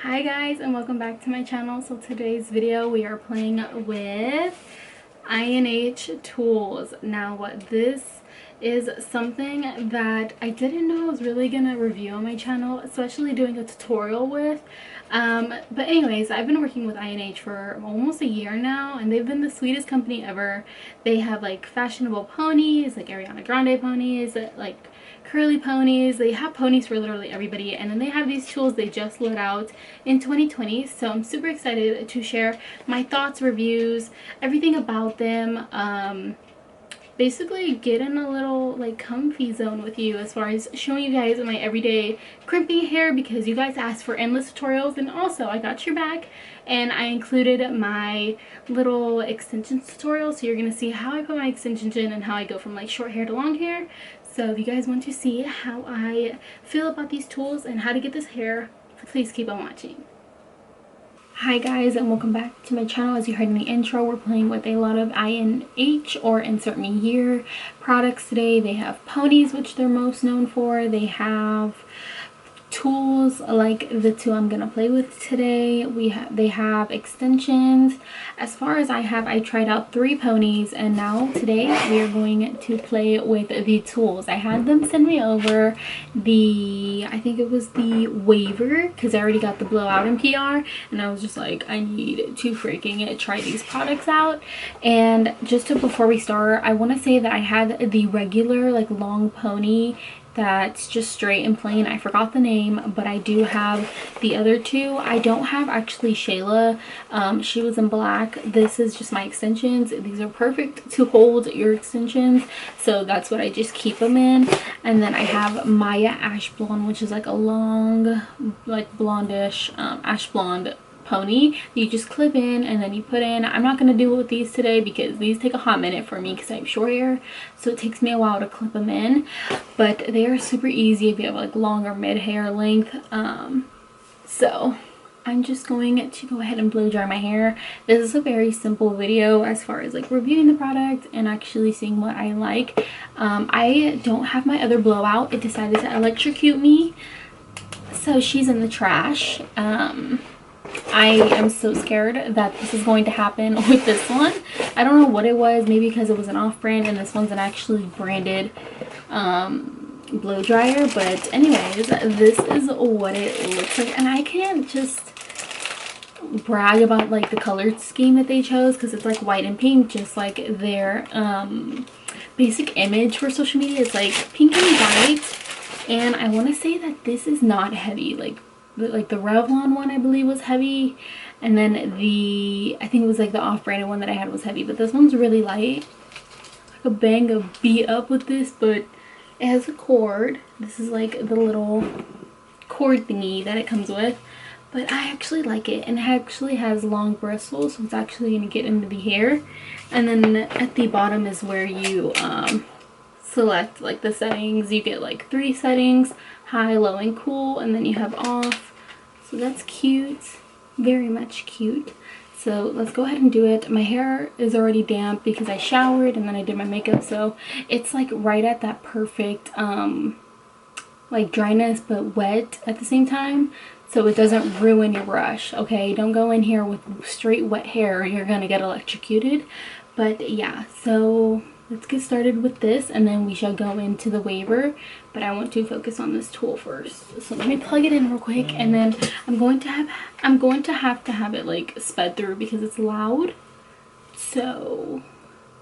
Hi guys, and welcome back to my channel. So today's video we are playing with INH tools. Now this is something that I didn't know I was really gonna review on my channel, especially doing a tutorial with. But anyways, I've been working with INH for almost a year now, and they've been the sweetest company ever. They have like fashionable ponies, like Ariana Grande ponies, like curly ponies. They have ponies for literally everybody, and then they have these tools they just let out in 2020. So I'm super excited to share my thoughts, reviews, everything about them. Basically get in a little like comfy zone with you as far as showing you guys my everyday crimping hair, because you guys asked for endless tutorials. And also I got your back and I included my little extensions tutorial, so you're gonna see how I put my extensions in and how I go from like short hair to long hair. So if you guys want to see how I feel about these tools and how to get this hair, please keep on watching. Hi guys, and welcome back to my channel. As you heard in the intro, we're playing with a lot of INH or Insert Me Here products today. They have ponies, which they're most known for. They have tools like the two I'm gonna play with today. They have extensions. As far as I tried out 3 ponies, and now today we are going to play with the tools. I had them send me over I think it was the waiver, because I already got the blowout in PR, and I was just like, I need to freaking try these products out. And before we start, I want to say that I had the regular like long pony that's just straight and plain. I forgot the name, but I do have the other two. I don't have actually Shayla. She was in black. This is just my extensions. These are perfect to hold your extensions, so that's what I just keep them in. And then I have Maya Ash Blonde, which is like a long, like blondish ash blonde pony you just clip in and then you put in. I'm not going to do it with these today because these take a hot minute for me because I have short hair, so it takes me a while to clip them in, but they are super easy if you have like long or mid hair length. So I'm just going to go ahead and blow dry my hair. This is a very simple video as far as like reviewing the product and actually seeing what I like. I don't have my other blowout. It decided to electrocute me, so she's in the trash. I am so scared that this is going to happen with this one. I don't know what it was, maybe because it was an off-brand and this one's an actually branded blow dryer. But anyways, this is what it looks like, and I can't just brag about like the color scheme that they chose, because it's like white and pink, just like their basic image for social media. It's like pink and white, and I want to say that this is not heavy. Like the Revlon one I believe was heavy, and then I think it was like the off-branded one that I had was heavy, but this one's really light. I could bang a beat up with this, but it has a cord. This is like the little cord thingy that it comes with, but I actually like it, and it actually has long bristles, so it's actually going to get into the hair. And then at the bottom is where you select like the settings. You get like 3 settings: high, low, and cool, and then you have off. So that's cute, very much cute. So let's go ahead and do it. My hair is already damp because I showered and then I did my makeup, so it's like right at that perfect like dryness but wet at the same time, so it doesn't ruin your brush. Okay, don't go in here with straight wet hair, you're gonna get electrocuted. But yeah, so let's get started with this, and then we shall go into the waiver. But I want to focus on this tool first, so let me plug it in real quick, and then I'm going to have to have it like sped through because it's loud. So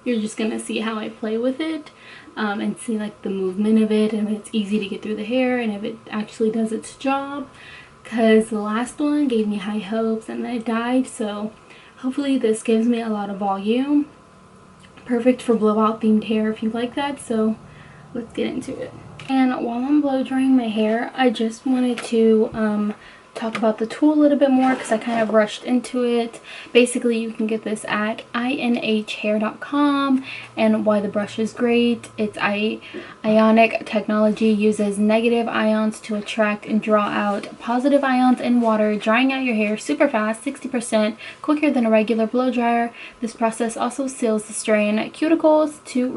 you're just gonna see how I play with it, and see like the movement of it, and if it's easy to get through the hair, and if it actually does its job. Because the last one gave me high hopes and then it died, so hopefully this gives me a lot of volume. Perfect for blowout themed hair if you like that. So let's get into it. And while I'm blow drying my hair, I just wanted to talk about the tool a little bit more because I kind of rushed into it. Basically, you can get this at inhair.com, and why the brush is great: it's ionic technology, uses negative ions to attract and draw out positive ions in water, drying out your hair super fast, 60% quicker than a regular blow dryer. This process also seals the stray cuticles to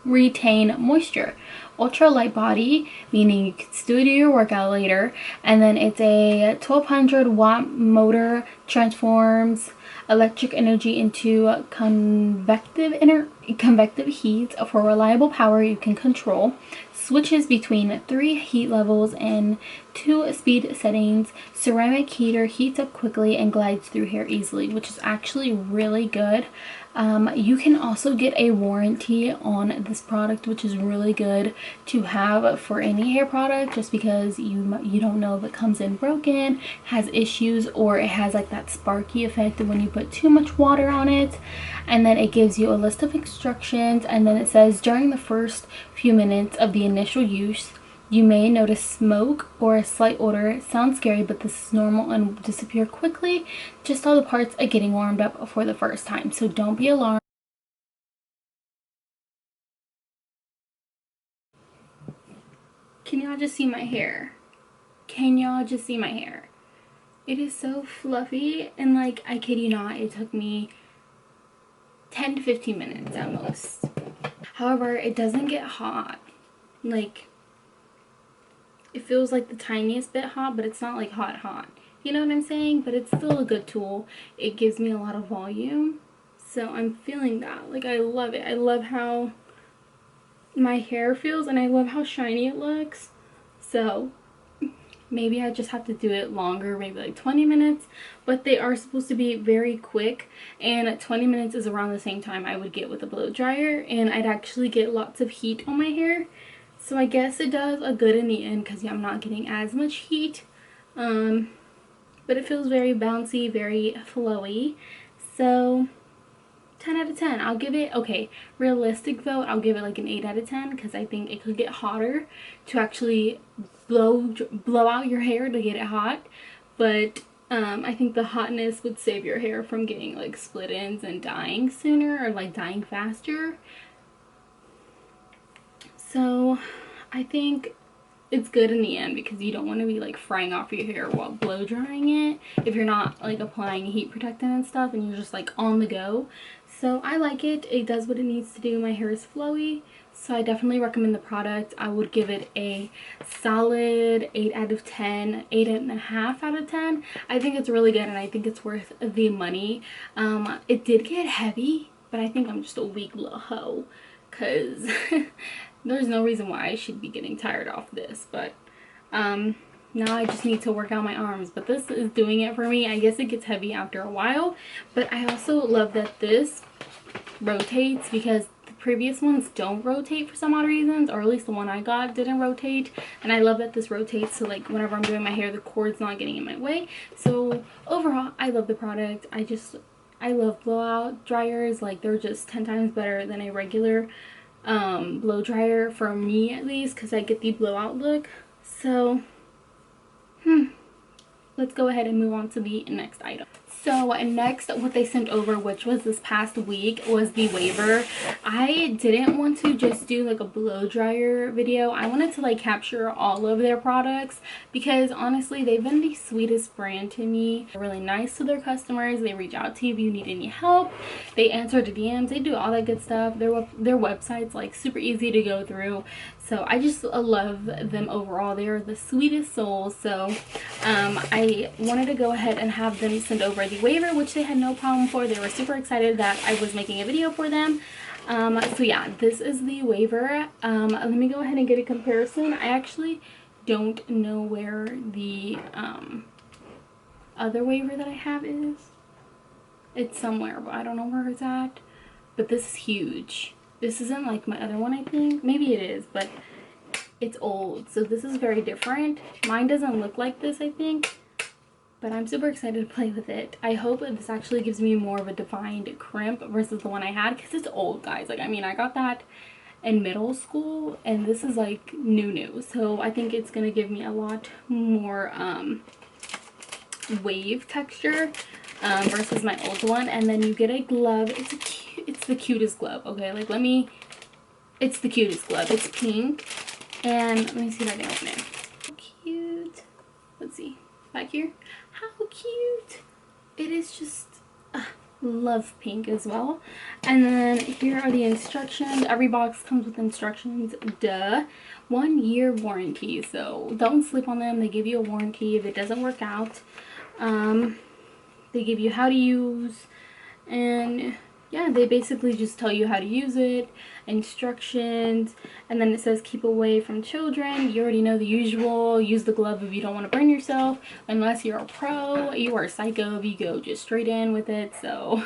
retain moisture. ultra light body, meaning you can still do your workout later. And then it's a 1200 watt motor, transforms electric energy into convective heat for reliable power you can control. Switches between 3 heat levels and 2 speed settings. Ceramic heater heats up quickly and glides through hair easily, which is actually really good. You can also get a warranty on this product, which is really good to have for any hair product, just because you don't know if it comes in broken, has issues, or it has like that sparky effect when you put too much water on it. And then it gives you a list of instructions, and then it says during the first few minutes of the initial use, you may notice smoke or a slight odor. It sounds scary, but this is normal and will disappear quickly. Just all the parts are getting warmed up for the first time, so don't be alarmed. Can y'all just see my hair? Can y'all just see my hair? It is so fluffy, and like, I kid you not, it took me 10 to 15 minutes at most. However, it doesn't get hot. Like, it feels like the tiniest bit hot, but it's not like hot. You know what I'm saying? But it's still a good tool. It gives me a lot of volume. So I'm feeling that. Like, I love it. I love how my hair feels, and I love how shiny it looks. So maybe I just have to do it longer, maybe like 20 minutes. But they are supposed to be very quick, and 20 minutes is around the same time I would get with a blow dryer, and I'd actually get lots of heat on my hair. So I guess it does a good in the end, because I'm not getting as much heat. But it feels very bouncy, very flowy. So 10 out of 10. I'll give it, okay, realistic vote, I'll give it like an 8 out of 10, because I think it could get hotter to actually blow out your hair to get it hot. But I think the hotness would save your hair from getting like split ends and dying sooner, or like dying faster. So I think it's good in the end, because you don't want to be like frying off your hair while blow drying it if you're not like applying heat protectant and stuff, and you're just like on the go. So I like it. It does what it needs to do. My hair is flowy, so I definitely recommend the product. I would give it a solid 8 out of 10, 8.5 out of 10. I think it's really good, and I think it's worth the money. It did get heavy, but I think I'm just a weak little hoe, because there's no reason why I should be getting tired off this. But now I just need to work out my arms, but this is doing it for me. I guess it gets heavy after a while, but I also love that this rotates, because the previous ones don't rotate for some odd reasons, or at least the one I got didn't rotate. And I love that this rotates, so like whenever I'm doing my hair, the cord's not getting in my way. So overall, I love the product. I love blowout dryers. Like, they're just 10 times better than a regular blow dryer, for me at least, because I get the blowout look. So let's go ahead and move on to the next item. So next, what they sent over, which was this past week, was the waiver. I didn't want to just do like a blow dryer video. I wanted to like capture all of their products, because honestly, they've been the sweetest brand to me. They're really nice to their customers. They reach out to you if you need any help. They answer the DMs. They do all that good stuff. Their website's like super easy to go through. So I just love them overall. They're the sweetest souls. So I wanted to go ahead and have them send over the waiver, which they had no problem for. They were super excited that I was making a video for them. So yeah, this is the waiver. Let me go ahead and get a comparison. I actually don't know where the other waiver that I have is. It's somewhere, but I don't know where it's at. But this is huge. This isn't like my other one, I think. Maybe it is, but it's old. So this is very different. Mine doesn't look like this, I think. But I'm super excited to play with it. I hope that this actually gives me more of a defined crimp versus the one I had, because it's old, guys. Like, I mean, I got that in middle school, and this is like new. So I think it's gonna give me a lot more wave texture versus my old one. And then you get a glove. It's the cutest glove. Okay, like it's the cutest glove. It's pink, and let me see if I can open it. How cute. Let's see back here. How cute. It is just love pink as well. And then here are the instructions. Every box comes with instructions, duh. 1 year warranty, so don't sleep on them. They give you a warranty if it doesn't work out. They give you how to use, and yeah, they basically just tell you how to use it, instructions, and then it says keep away from children. You already know the usual. Use the glove if you don't want to burn yourself. Unless you're a pro, you are a psycho if you go just straight in with it. So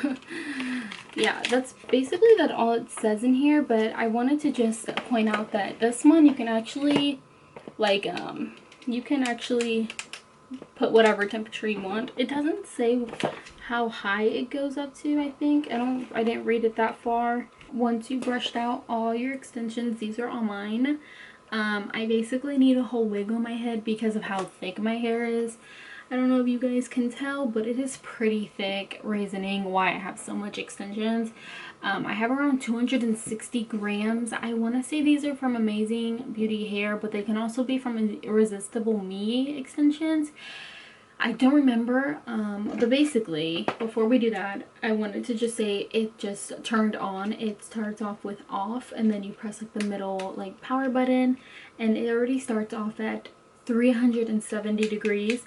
yeah, that's basically all it says in here. But I wanted to just point out that this one you can actually like you can actually put whatever temperature you want. It doesn't say how high it goes up to, I think. I didn't read it that far. Once you brushed out all your extensions, these are all mine. I basically need a whole wig on my head because of how thick my hair is. I don't know if you guys can tell, but it is pretty thick, reasoning why I have so much extensions. I have around 260 grams. I want to say these are from Amazing Beauty Hair, but they can also be from Irresistible Me extensions. I don't remember, but basically, before we do that, I wanted to just say it just turned on. It starts off with off, and then you press like the middle like power button, and it already starts off at 370 degrees,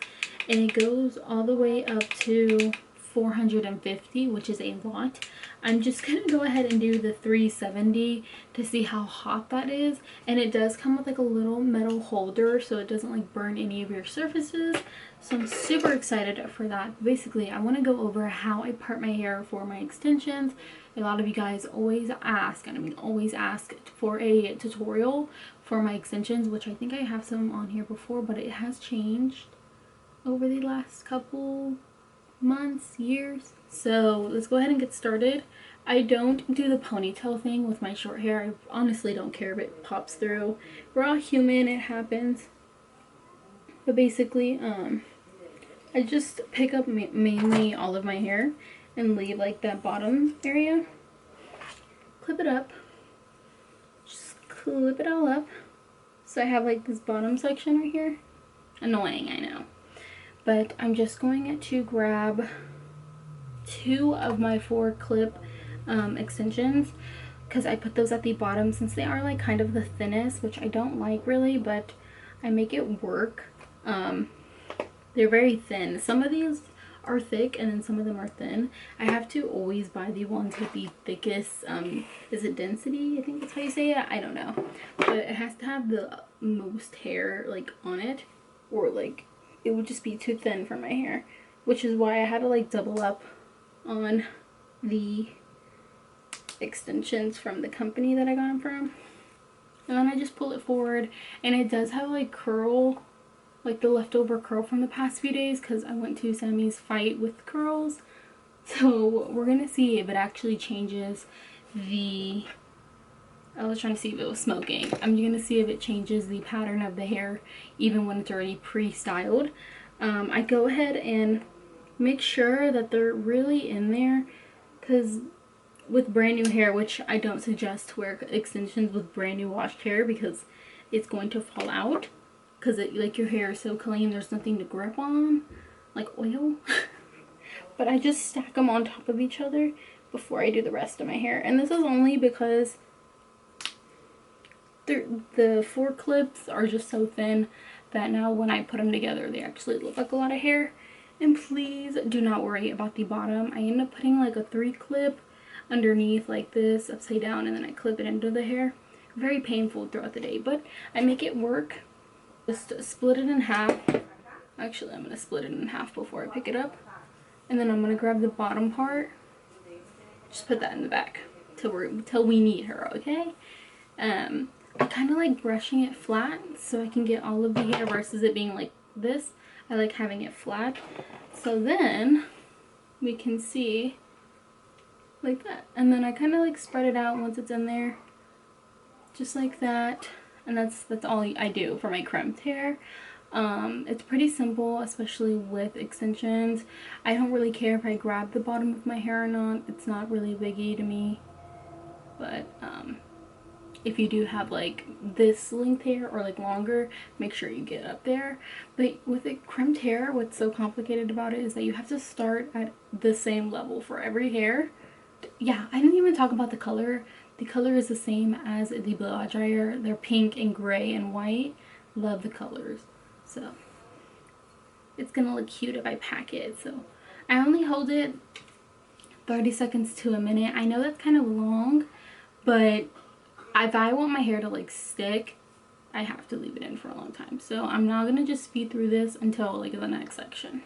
and it goes all the way up to 450, which is a lot. I'm just gonna go ahead and do the 370 to see how hot that is. And it does come with like a little metal holder so it doesn't like burn any of your surfaces. So I'm super excited for that. Basically, I want to go over how I part my hair for my extensions. A lot of you guys always ask, and I mean always ask for a tutorial for my extensions, which I think I have some on here before, but it has changed over the last couple months, years. So let's go ahead and get started. I don't do the ponytail thing with my short hair. I honestly don't care if it pops through. We're all human, it happens. But basically, I just pick up mainly all of my hair and leave like that bottom area. Clip it up. Just clip it all up. So I have like this bottom section right here. Annoying, I know. But I'm just going to grab 2 of my 4 clip extensions because I put those at the bottom since they are like kind of the thinnest, which I don't like really, but I make it work. They're very thin. Some of these are thick and then some of them are thin. I have to always buy the ones with the thickest, is it density? I think that's how you say it. I don't know. But it has to have the most hair like on it, or like it would just be too thin for my hair, which is why I had to like double up on the extensions from the company that I got them from. And then I just pull it forward, and it does have like curl, like the leftover curl from the past few days because I went to Sammy's fight with curls. So we're gonna see if it actually changes the, I was trying to see if it was smoking. I'm gonna see if it changes the pattern of the hair even when it's already pre-styled. I go ahead and make sure that they're really in there, because with brand new hair, which I don't suggest to wear extensions with brand new washed hair because it's going to fall out, because like your hair is so clean, there's nothing to grip on like oil. But I just stack them on top of each other before I do the rest of my hair, and this is only because the 4 clips are just so thin that now when I put them together they actually look like a lot of hair. And please do not worry about the bottom. I end up putting like a 3 clip underneath like this upside down, and then I clip it into the hair. Very painful throughout the day, but I make it work. Just split it in half. Actually, I'm gonna split it in half before I pick it up, and then I'm gonna grab the bottom part, just put that in the back till we need her. Okay. I kind of like brushing it flat so I can get all of the hair versus it being like this. I like having it flat, so then we can see like that. And then I kind of like spread it out once it's in there, just like that. And that's all I do for my crimped hair. It's pretty simple, especially with extensions. I don't really care if I grab the bottom of my hair or not. It's not really a biggie to me. But if you do have like this length hair or like longer, make sure you get up there. But with the crimped hair, what's so complicated about it is that you have to start at the same level for every hair. Yeah, I didn't even talk about the color. The color is the same as the blowout dryer. They're pink and gray and white. Love the colors. So it's gonna look cute if I pack it. So I only hold it 30 seconds to a minute. I know that's kind of long, but if I want my hair to like stick, I have to leave it in for a long time. So I'm not gonna just speed through this until like the next section.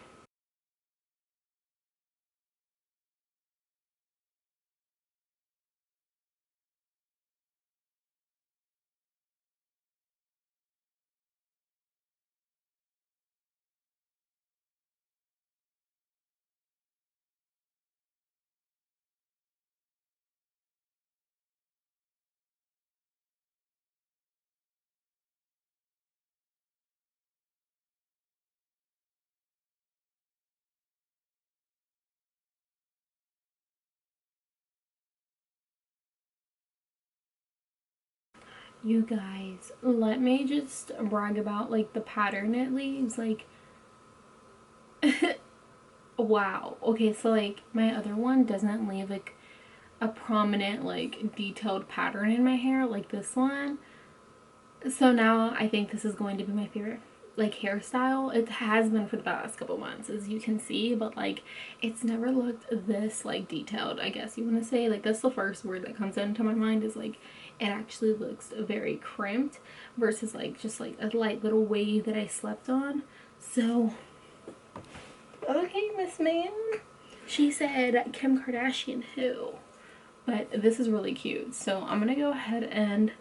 You guys, let me just brag about like the pattern it leaves. Like wow. Okay, so like my other one doesn't leave like a prominent like detailed pattern in my hair like this one. So now I think this is going to be my favorite like hairstyle. It has been for the past couple months, as you can see, but like it's never looked this like detailed, I guess you want to say. Like that's the first word that comes into my mind, is like it actually looks very crimped versus like just like a light little wave that I slept on. So okay, Miss Ma'am. She said Kim Kardashian who? But this is really cute. So I'm gonna go ahead and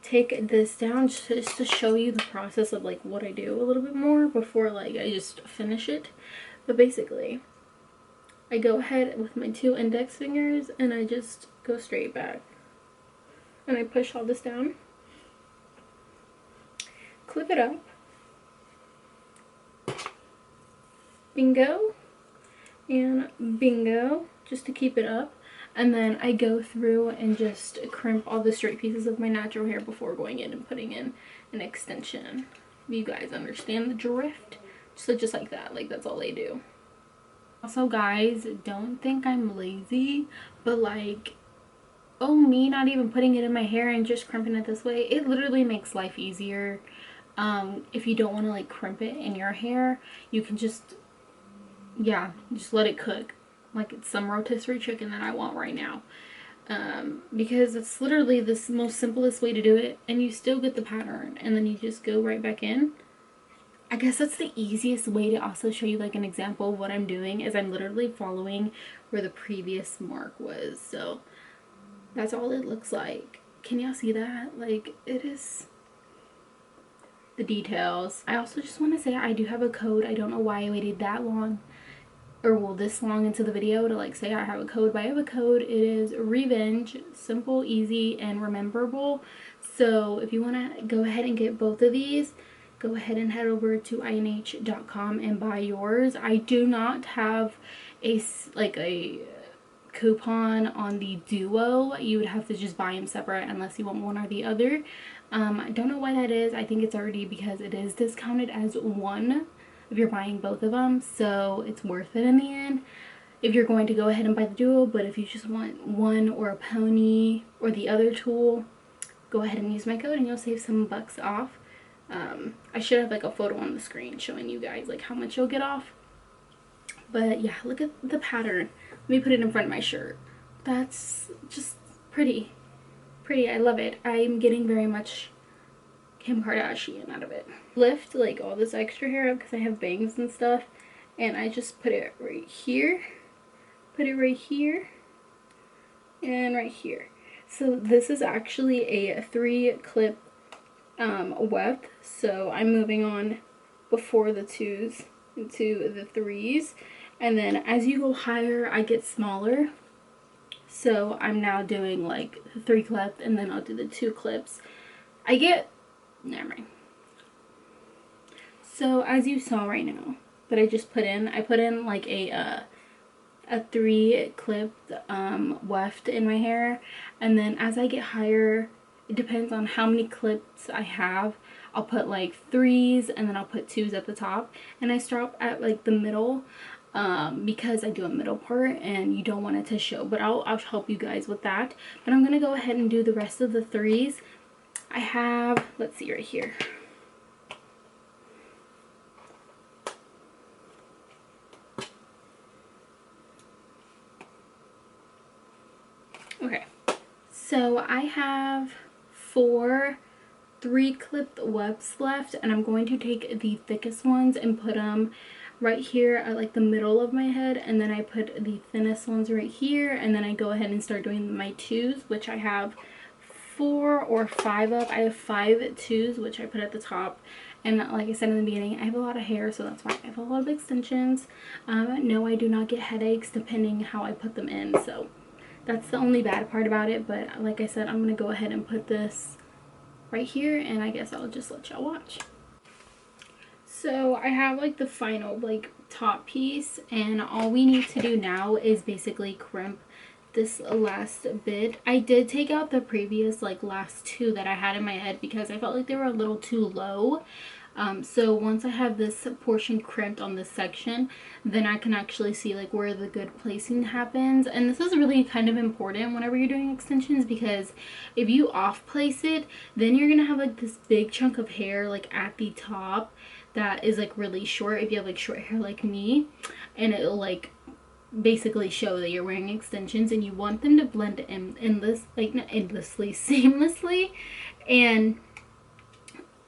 take this down just to show you the process of like what I do a little bit more before like I just finish it. But basically I go ahead with my 2 index fingers and I just go straight back and I push all this down, clip it up, bingo and bingo, just to keep it up. And then I go through and just crimp all the straight pieces of my natural hair before going in and putting in an extension. You guys understand the drift? So just like that, like that's all I do. Also guys, don't think I'm lazy, but like, oh, me not even putting it in my hair and just crimping it this way, it literally makes life easier. If you don't want to like crimp it in your hair, you can just, yeah, just let it cook like it's some rotisserie chicken that I want right now, because it's literally the most simplest way to do it, and you still get the pattern, and then you just go right back in. I guess that's the easiest way to also show you like an example of what I'm doing, is I'm literally following where the previous mark was. So that's all it looks like. Can y'all see that? Like, it is the details. I also just want to say I do have a code. I don't know why I waited that long, or well, this long into the video to like say I have a code, but I have a code. It is Revenge, simple, easy, and rememberable. So if you want to go ahead and get both of these, go ahead and head over to INH.com and buy yours. I do not have a coupon on the duo. You would have to just buy them separate unless you want one or the other. I don't know why that is. I think it's already because it is discounted as one if you're buying both of them, so it's worth it in the end if you're going to go ahead and buy the duo. But if you just want one or a pony or the other tool, go ahead and use my code and you'll save some bucks off. I should have like a photo on the screen showing you guys like how much you'll get off. But yeah, look at the pattern. Let me put it in front of my shirt. That's just pretty. I love it. I'm getting very much Kim Kardashian out of it. Lift like all this extra hair up because I have bangs and stuff, and I just put it right here, put it right here, and right here. So this is actually a 3-clip weft, so I'm moving on before the 2s into the 3s, and then as you go higher I get smaller. So I'm now doing like the 3-clip, and then I'll do the 2 clips. I get, never mind. So as you saw right now that I just put in, I put in like a 3-clip weft in my hair, and then as I get higher it depends on how many clips I have. I'll put like 3s and then I'll put 2s at the top, and I stop at like the middle because I do a middle part and you don't want it to show, but I'll help you guys with that. But I'm gonna go ahead and do the rest of the 3s. I have, let's see, right here. Okay, so I have 4 3-clipped webs left, and I'm going to take the thickest ones and put them right here at like the middle of my head, and then I put the thinnest ones right here, and then I go ahead and start doing my 2s, which I have 4 or 5 of. I have 5 2s, which I put at the top. And like I said in the beginning, I have a lot of hair, so that's why I have a lot of extensions. No, I do not get headaches depending how I put them in, so that's the only bad part about it. But like I said, I'm gonna go ahead and put this right here, and I guess I'll just let y'all watch. So I have like the final like top piece, and all we need to do now is basically crimp this last bit. I did take out the previous like last 2 that I had in my head because I felt like they were a little too low. So once I have this portion crimped on this section, then I can actually see like where the good placing happens. And this is really kind of important whenever you're doing extensions, because if you off place it, then you're gonna have like this big chunk of hair like at the top that is like really short if you have like short hair like me, and it'll like basically show that you're wearing extensions, and you want them to blend in endless, like not endlessly, seamlessly. And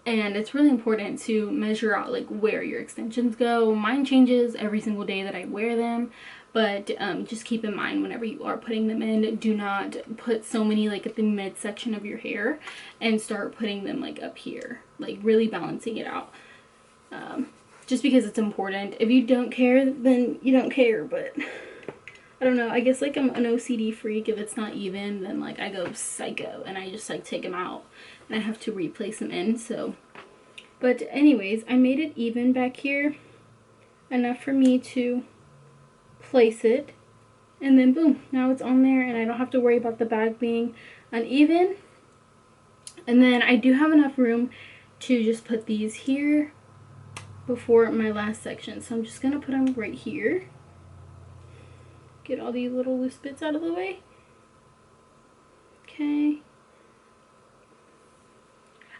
it's really important to measure out like where your extensions go. Mine changes every single day that I wear them, but just keep in mind whenever you are putting them in, do not put so many like at the midsection of your hair and start putting them like up here, like really balancing it out. Just because it's important. If you don't care, then you don't care, but I don't know, I guess like I'm an OCD freak. If it's not even, then like I go psycho and I just like take them out and I have to replace them in. So, but anyways, I made it even back here, enough for me to place it, and then boom, now it's on there and I don't have to worry about the bag being uneven. And then I do have enough room to just put these here before my last section, so I'm just gonna put them right here, get all these little loose bits out of the way. Okay,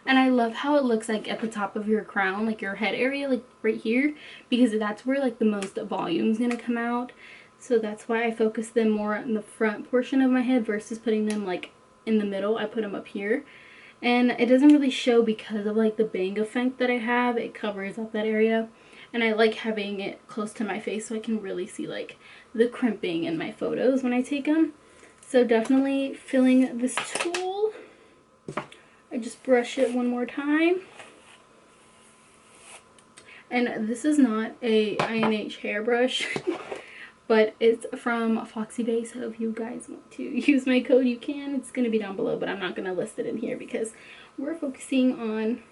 and I love how it looks like at the top of your crown, like your head area, like right here, because that's where like the most volume is gonna come out. So that's why I focus them more in the front portion of my head versus putting them like in the middle. I put them up here, and it doesn't really show because of like the bang effect that I have. It covers up that area, and I like having it close to my face so I can really see like the crimping in my photos when I take them. So definitely filling this tool, I just brush it one more time. And this is not a INH hairbrush, but it's from Foxy Bay, so if you guys want to use my code, you can. It's going to be down below, but I'm not going to list it in here because we're focusing on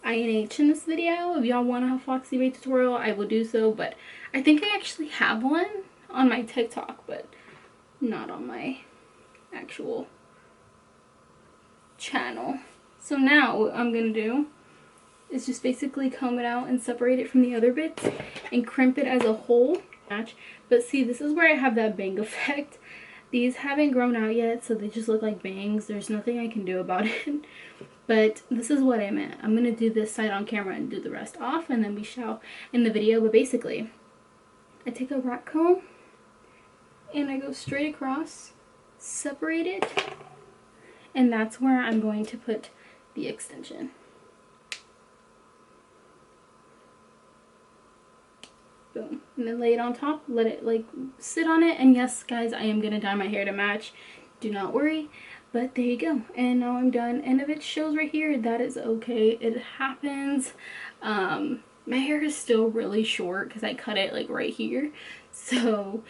INH in this video. If y'all want a Foxy Bay tutorial, I will do so, but I think I actually have one on my TikTok, but not on my actual channel. So now what I'm going to do is just basically comb it out and separate it from the other bits and crimp it as a whole. But see, this is where I have that bang effect. These haven't grown out yet, so they just look like bangs. There's nothing I can do about it. But this is what I meant. I'm going to do this side on camera and do the rest off, and then we shall in the video. But basically, I take a rat comb and I go straight across, separate it, and that's where I'm going to put the extension. Boom. And then lay it on top, let it like sit on it. And yes, guys, I am gonna dye my hair to match, do not worry. But there you go, and now I'm done. And if it shows right here, that is okay, it happens. My hair is still really short because I cut it like right here, so